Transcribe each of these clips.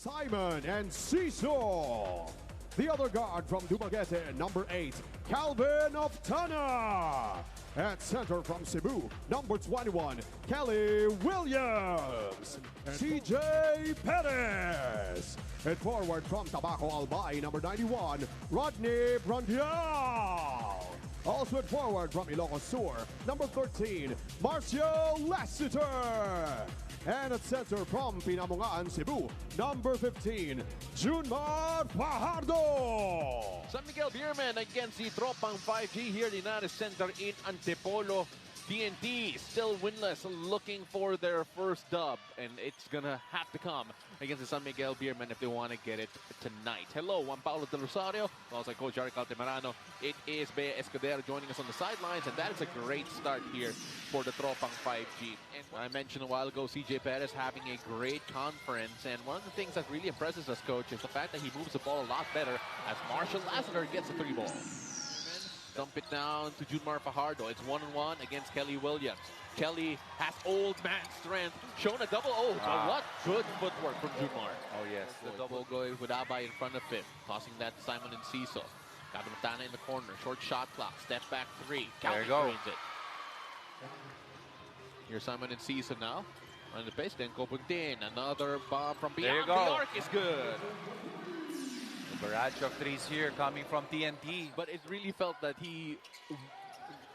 Simon Enciso. The other guard from Dumaguete, number 8, Calvin Oftana. At center from Cebu, number 21, Kelly Williams. CJ Perez. At forward from Tabaco Albay, number 91, Rodney Brondial. Also at forward from Ilocos Sur, number 13, Marcio Lassiter. And at center from Pinamungaan, Cebu, number 15, Junmar Fajardo. San Miguel Beermen against the Tropang 5G here in the United Center in Antipolo. TNT still winless, looking for their first dub, and it's gonna have to come against the San Miguel Beermen if they want to get it tonight. Hello, Juan Paulo Del Rosario, also Coach Eric Altemarano. It is Bea Escudero joining us on the sidelines, and that is a great start here for the Tropang 5G. And I mentioned a while ago, CJ Perez having a great conference, and one of the things that really impresses us, Coach, is the fact that he moves the ball a lot better as Marshall Lassiter gets a 3-ball. Dump it down to Junmar Fajardo. It's 1-on-1 against Kelly Williams. Kelly has old man strength. Shown a double. Oh, what good footwork from Junmar. Oh, yes. The double going with Abay in front of him. Tossing that to Simon Enciso. Got Montana in the corner. Short shot clock. Step back 3. There you go. It. Here's Simon Enciso now. On the pace. Then Kobuntin. Another bomb from beyond the arc is good. Barrage of threes here coming from TNT. But it really felt that he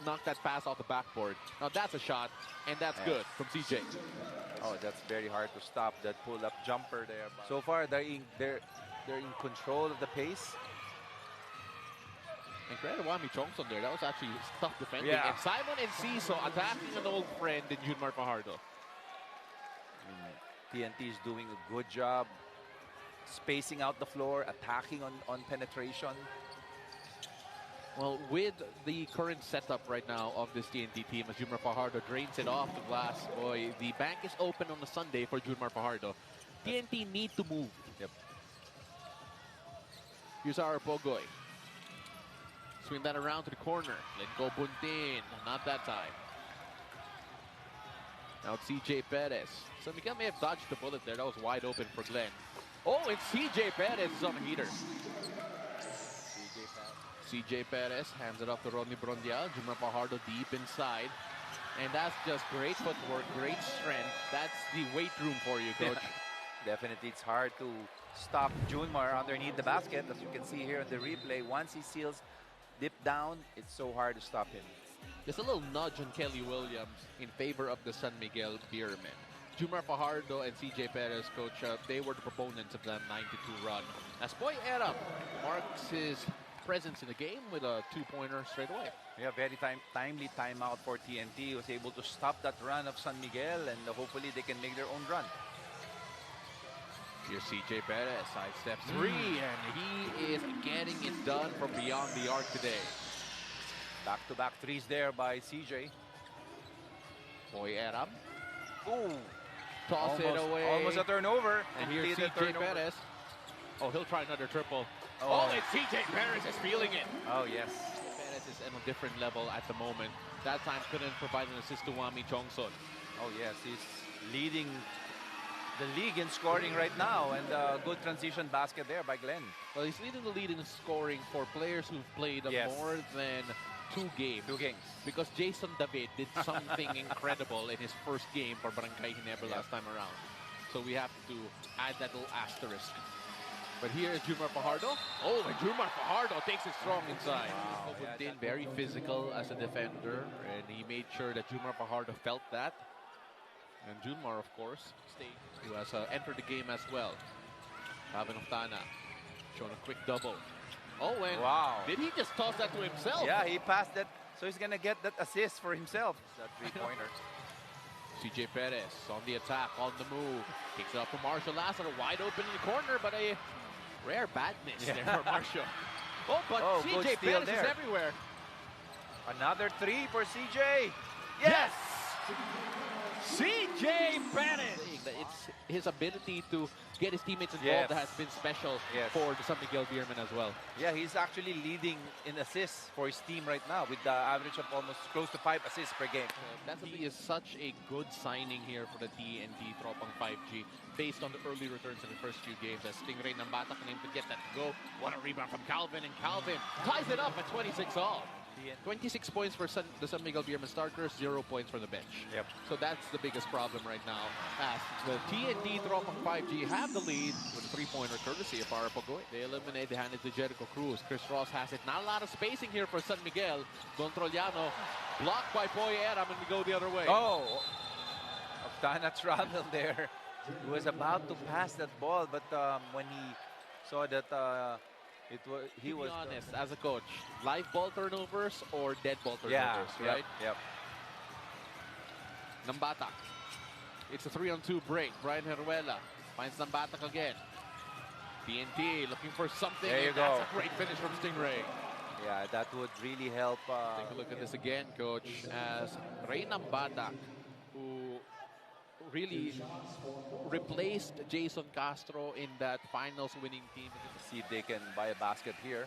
knocked that pass off the backboard. Now that's a shot, and that's good from CJ. Oh, that's very hard to stop, that pull-up jumper there. So far, they're in control of the pace. And credit Wami Chongson there. That was actually tough defending. Yeah. And Simon Enciso attacking an old friend in Junmar Fajardo. TNT is doing a good job spacing out the floor, attacking on penetration. Well, with the current setup right now of this TNT team, as Junmar Fajardo drains it off the glass, boy, the bank is open on the Sunday for Junmar Fajardo. TNT need to move. Yep. Here's our Pogoy. Swing that around to the corner. Let go Buntin. Not that time. Now it's CJ Perez. So Miguel may have dodged the bullet there. That was wide open for Glenn. Oh, and CJ Perez is on the heater. CJ Perez hands it off to Rodney Brondial. Junmar Fajardo deep inside. And that's just great footwork, great strength. That's the weight room for you, Coach. Definitely, it's hard to stop Junmar underneath the basket. As you can see here in the replay, once he seals dip down, it's so hard to stop him. There's a little nudge on Kelly Williams in favor of the San Miguel Beermen. Junmar Fajardo and CJ Perez, Coach, they were the proponents of that 9-2 run. As Boy Erap marks his presence in the game with a 2-pointer straight away. Yeah, very timely timeout for TNT. He was able to stop that run of San Miguel, and hopefully they can make their own run. Here's CJ Perez, sidestep 3, and he is getting it done from beyond the arc today. Back-to-back threes there by CJ. Boy Erap. Ooh. Toss it away. Almost a turnover. And here's CJ Perez. Oh, he'll try another triple. Oh, and CJ Perez is feeling it. Oh, yes. Perez is on a different level at the moment. That time couldn't provide an assist to Wami Chongson. Oh, yes. He's leading the league in scoring right now. And a good transition basket there by Glenn. Well, he's leading the lead in scoring for players who've played more than 2 games. 2 games. Because Jason David did something incredible in his first game for Barangay Ginebra last time around. So we have to add that little asterisk. But here is Junmar Fajardo. Oh, and Junmar Fajardo takes it strong inside. Wow. Kobuntin, very physical as a defender, and he made sure that Junmar Fajardo felt that. And Junmar, of course, who has entered the game as well. Calvin Oftana, showing a quick double. Oh, and did he just toss that to himself? Yeah, he passed that, so he's going to get that assist for himself. That 3-pointer. CJ Perez on the attack, on the move. Kicks it up to Marshall Lassiter, wide open in the corner, but a rare badness there for Marshall. Oh, but CJ Perez is everywhere. Another 3 for CJ. Yes! CJ Perez. It's his ability to get his teammates involved that has been special for the San Miguel Beermen as well. Yeah, he's actually leading in assists for his team right now with the average of almost close to 5 assists per game. He is such a good signing here for the TNT Tropang 5G based on the early returns in the first few games. As Stingray Nambata can able to get that to go. What a rebound from Calvin, and Calvin ties it up at 26 all. 26 points for the San Miguel Beermen starters, 0 points from the bench. Yep. So that's the biggest problem right now. As the TNT Tropang 5G have the lead with a 3-pointer courtesy of Ara Pagoy. They eliminate, they hand it to Jericho Cruz. Chris Ross has it. Not a lot of spacing here for San Miguel. Don Troliano blocked by Poy Aram, and we go the other way. Oh, Octana traveled there. He was about to pass that ball, but when he saw that he was honest as a coach, live ball turnovers or dead ball turnovers, right? Yep. Nambatak. It's a 3-on-2 break. Brian Heruela finds Nambatak again. TNT looking for something. There you go. That's a great finish from Stingray. Yeah, that would really help. Take a look at this again, coach, as Ray Nambatak, who really replaced Jason Castro in that finals winning team. See if they can buy a basket here.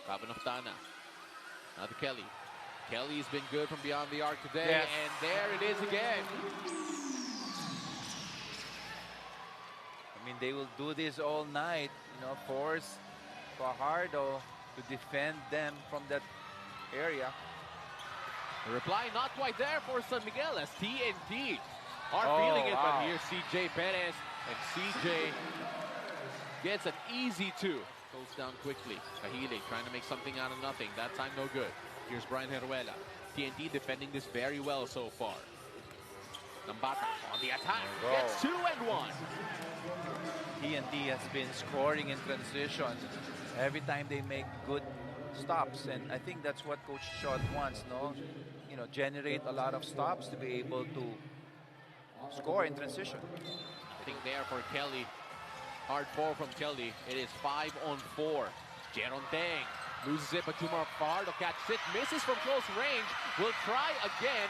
Calvin Oftana. Now to Kelly. Kelly's been good from beyond the arc today, Yes. and there it is again. I mean, they will do this all night, you know, force Fajardo to defend them from that area. The reply not quite there for San Miguel as TNT are feeling it, but here's CJ Perez, and CJ gets an easy 2. Goes down quickly. Kahile trying to make something out of nothing. That time no good. Here's Brian Heruela. TNT defending this very well so far. Nambata on the attack. Gets 2 and 1. TNT has been scoring in transition every time they make good stops, and I think that's what Coach Schott wants, no? You know, generate a lot of stops to be able to score in transition. I think there for Kelly. Hard 4 from Kelly. It is 5-on-4. Jeron Teng loses it, but Jumar Fajardo catches it, misses from close range, will try again,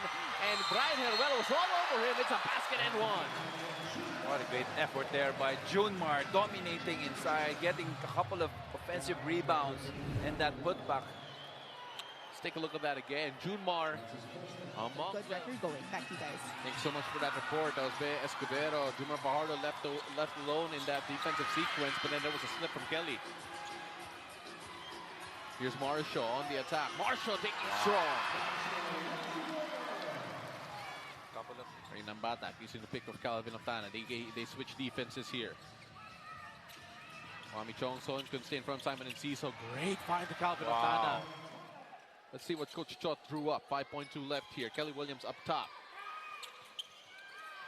and Brian Heruela was all over him. It's a basket and 1. What a great effort there by Junmar, dominating inside, getting a couple of offensive rebounds, and that putback. Let's take a look at that again. Junmar. Good record going. Back to you guys. Thanks so much for that report. That was Escudero. Jumar Fajardo left alone in that defensive sequence, but then there was a slip from Kelly. Here's Marshall on the attack. Marshall taking strong. Ray Nambatak using the pick of Calvin Oftana. They switch defenses here. Wami Chongson can stay in front of Simon and Ciso. Great find to Calvin Oftana. Let's see what Coach Chot drew up. 5.2 left here. Kelly Williams up top.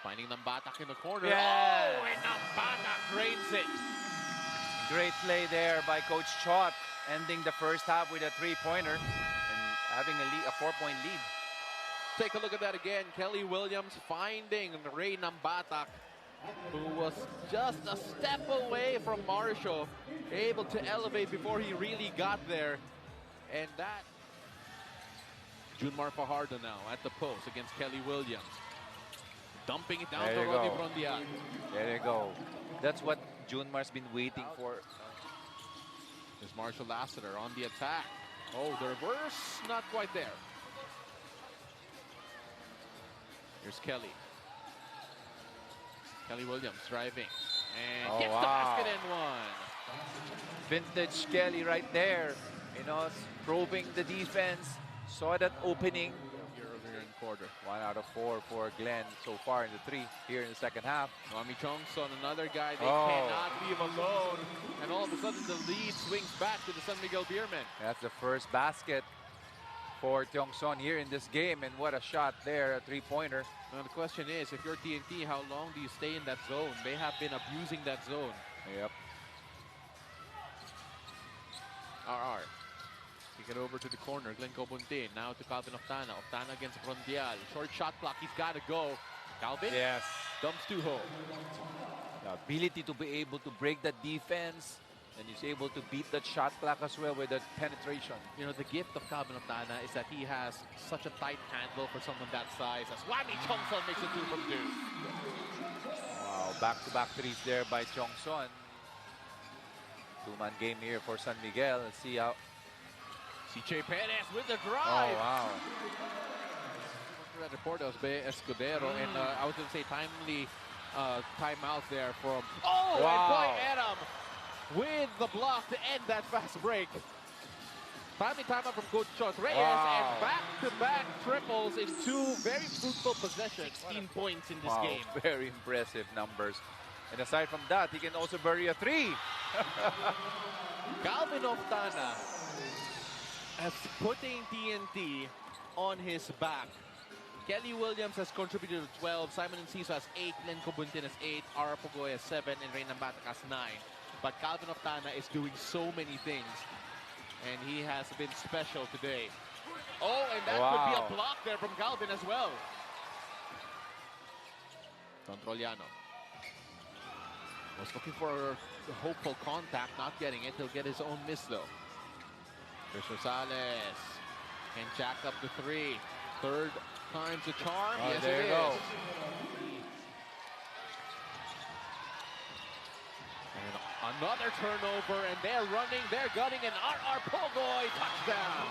Finding Nambatak in the corner. Yes. Oh, and Nambatak drains it. Great play there by Coach Chot, ending the first half with a 3-pointer and having a 4-point lead. Take a look at that again. Kelly Williams finding Ray Nambatak, who was just a step away from Marshall, able to elevate before he really got there. And that, Junmar Fajardo now at the post against Kelly Williams. Dumping it down to Rodney Brondial. There you go. That's what Junmar's been waiting for. There's Marshall Lassiter on the attack. Oh, the reverse, not quite there. Here's Kelly. Kelly Williams driving. And gets the basket and 1. Vintage Kelly right there. You know, probing the defense. Saw that opening. Here earlier in the quarter. 1 out of 4 for Glenn so far in the 3 here in the second half. Wami Chongson, another guy they cannot leave alone. And all of a sudden the lead swings back to the San Miguel Beermen. That's the first basket for Tiongson here in this game, and what a shot there, a 3-pointer. Now the question is, if you're TNT, how long do you stay in that zone? They have been abusing that zone. Yep. RR. Kick it over to the corner. Glenn Cobuntin. Now to Calvin Oftana. Oftana against Brondial. Short shot clock. He's got to go. Calvin? Yes. Dumps to home. The ability to be able to break that defense, And he's able to beat that shot clock as well with that penetration. You know, the gift of Calvin Oftana is that he has such a tight handle for someone that size. As Wami Chongson makes it 2 from 2. Wow, back-to-back threes there by Chongson. Two-man game here for San Miguel. Let's see how... CJ Perez with the Oh, drive. wow. That report was Be Escudero, and I was going to say timely timeouts there from... Oh, Wow. and Boy Adam with the block to end that fast break. Timely timeout from Coach Chot Reyes, and back-to-back triples in 2 very fruitful possessions. 16 points in this game. Very impressive numbers. And aside from that, he can also bury a 3. Calvin Oftana has putting TNT on his back. Kelly Williams has contributed to 12, Simon Enciso has 8, Len Cobuntin has 8, Ara Pogoy has 7, and Reynan Batak has 9. But Calvin Oftana is doing so many things, and he has been special today. Oh, and that could be a block there from Calvin as well. Controliano was looking for the hopeful contact, not getting it. He'll get his own miss though. Chris Rosales can jack up the 3. Third time's the charm. Oh, yes, there it you go. is. And another turnover, and they're running, they're gunning, and R.R. Pogoy, touchdown.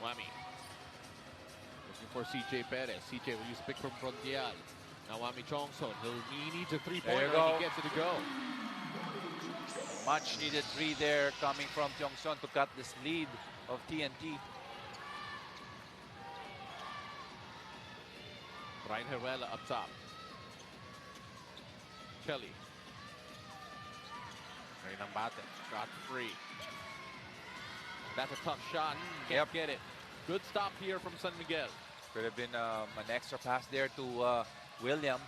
Wami. Looking for CJ Perez. CJ will use pick from Frontial. Now Wami Chongson, he needs a 3-pointer and he gets it to go. Much needed 3 there coming from Chongson to cut this lead of TNT. Ryan Heruela up top. Kelly. Reynan Batak got free. That's a tough shot. Can't get it. Good stop here from San Miguel. Could have been an extra pass there to Williams.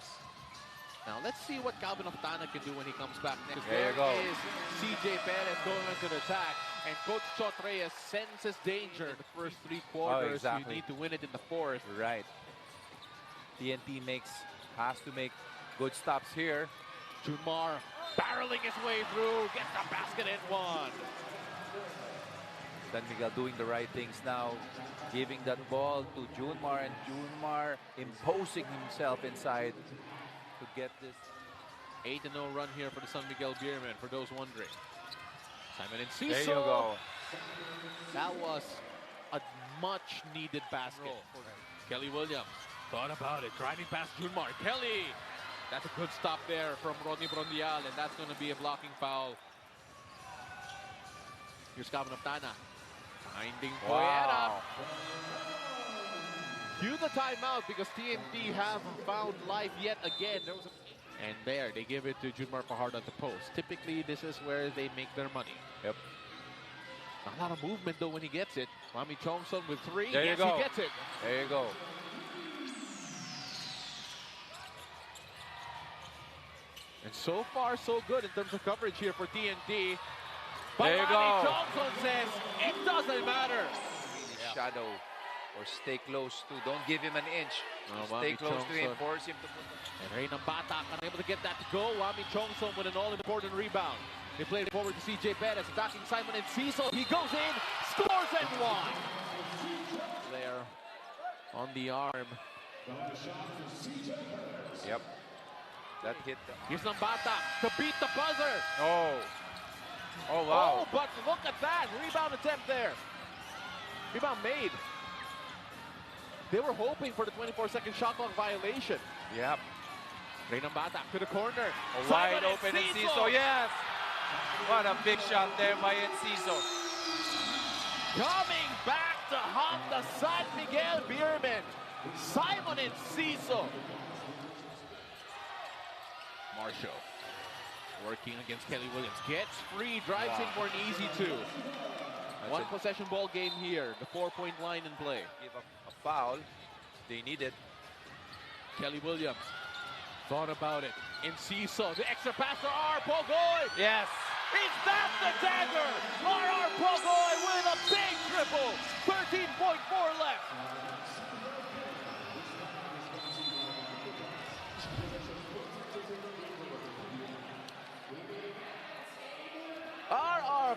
Now let's see what Calvin Oftana can do when he comes back next. There you go. Is CJ Perez going into the attack, and Coach Chot Reyes senses danger in the first 3 quarters. Oh, exactly. You need to win it in the 4th. Right. TNT has to make good stops here. Junmar barreling his way through, gets the basket and 1. San Miguel doing the right things now, giving that ball to Junmar, and Junmar imposing himself inside to get this. 8-0 run here for the San Miguel Beermen, for those wondering. Simon Enciso. There you go. That was a much-needed basket. Kelly Williams thought about it, driving past Junmar. Kelly, that's a good stop there from Rodney Brondial, and that's going to be a blocking foul. Here's Calvin Oftana, finding Poeta. Cue the timeout because TNT haven't found life yet again. And there, they give it to Junmar Fajardo at the post. Typically, this is where they make their money. Yep. A lot of movement, though, when he gets it. Wami Chongson with 3. There you go. He gets it. There you go. And so far, so good in terms of coverage here for TNT. But There you Wami go. Chongson says, it doesn't matter. Shadow or stay close to. Don't give him an inch. Stay Wami close to him. Chongson. Force him to put And Reynan Batak unable to get that to go. Wami Chongson with an all-important rebound. They played it forward to CJ Perez, attacking Simon Enciso. He goes in, scores and 1. There on the arm. Yep. That hit. Here's Batak to beat the buzzer. Oh. Oh, wow. Oh, but look at that. Rebound attempt there. Rebound made. They were hoping for the 24-second shot clock violation. Yep. Reynan Batak to the corner. A wide open Enciso. Yes. What a big shot there by Enciso. Coming back to haunt the San Miguel Beermen. Simon Enciso. Marshall working against Kelly Williams. Gets free, drives in for an easy 2. One possession ball game here. The 4-point line in play. Give up a foul. They need it. Kelly Williams thought about it. Enciso, the extra pass to R. Pogoy. Yes. Is that the dagger? R. Pogoy with a big triple. 13.4 left.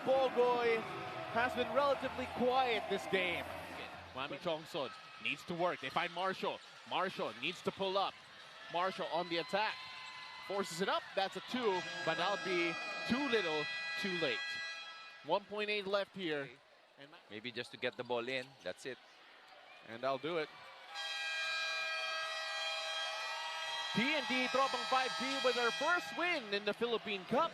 Marapogoy has been relatively quiet this game. Wami Chongson needs to work. They find Marshall. Marshall needs to pull up. Marshall on the attack. Forces it up. That's a 2, but that'll be too little, too late. 1.8 left here. Maybe just to get the ball in. That's it. And I'll do it. TNT Tropang 5G with their first win in the Philippine Cup.